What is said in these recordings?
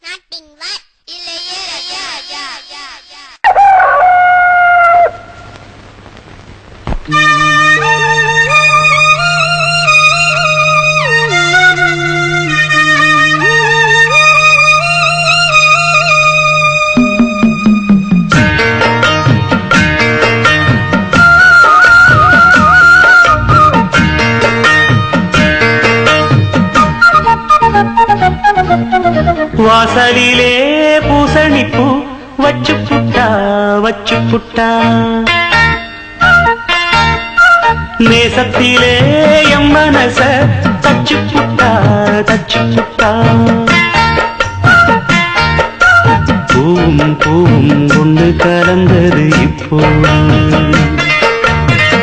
நாட்டின் வார் இல்லையே ராஜா. வாசலிலே பூசணிப்பூ வச்சு புட்டா நேசத்திலே எம் மனச தச்சு புட்டா பூவும் கொண்டு கலந்தது இப்போது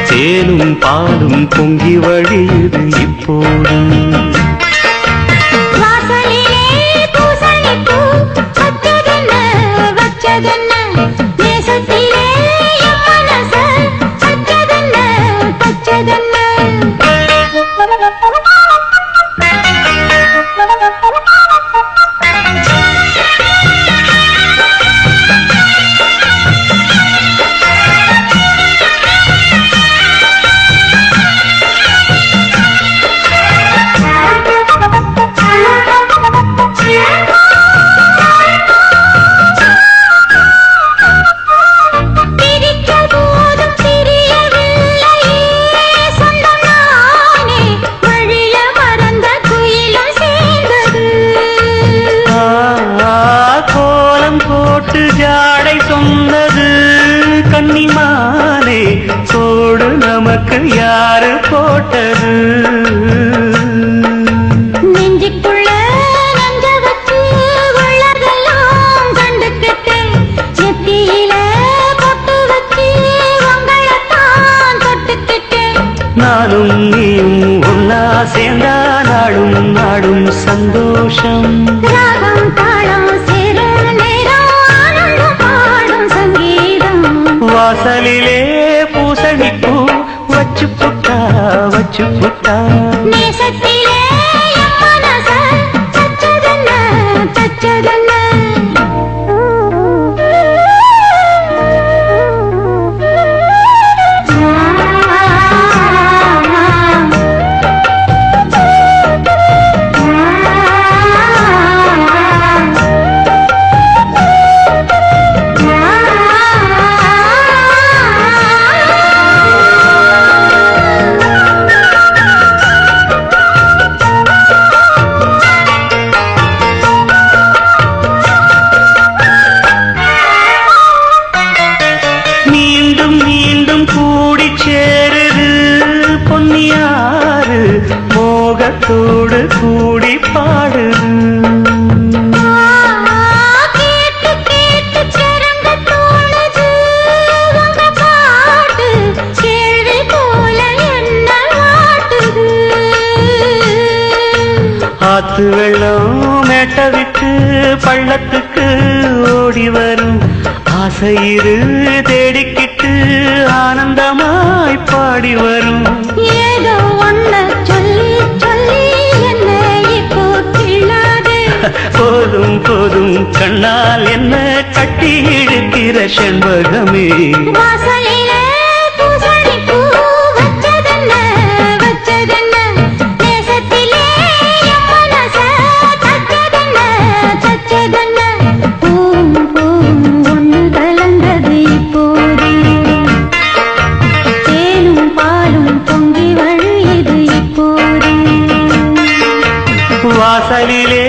தேனும் பாலும் பொங்கி வழியுது இப்போது ஜாடை சொன்னது கன்னிமானே கோடு நமக்கு யாரு போட்டது நெஞ்சுக்குள்ள நஞ்ச வச்சு உள்ளதெல்லாம் கண்டுக்கிட்டு நெத்தியில பொட்டு வச்சு உங்களைத்தான் தொட்டுக்கிட்டு நானும் நீயும் ஒன்னா சேர்ந்தா நாடும் சந்தோஷம் ராகம் தாளம் வாசலிலே பூசணிப்பூ வச்சு புட்டா நேசத்திலே மனச தச்சதென்ன கூடி சேருது பொன்னியாறு மோகத்தோடு கூடி பாடுது கேட்டு சிறந்த தோணுது உங்க பாட்டு கேள்வி போல என்ன வாட்டுது ஆத்து வெள்ளம் மேட்ட விட்டு பள்ளத்துக்கு ஓடி வரும் ஆசையிரு தேடிக்கிட்டு ஆனந்தமாய் பாடி வரும் ஏதோ ஒன்ன சொல்லி என்ன இப்போ கிள்ளாது போதும் கண்ணால் என்ன கட்டி இழுக்கிற செண்பகமே வாசலிலே பூசணிப்பூ வச்சதென்ன நேசத்திலே மனச தச்சதென்ன பூவும் ஒன்று கலந்தது இப்போது தேனும் பாலும் பொங்கி வழியுது இப்போது வாசலிலே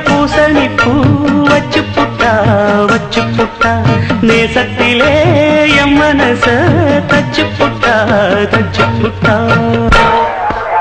பூசணிப்பூ வச்சு புட்டா நேசத்திலே எம் மனச தச்சு புட்டா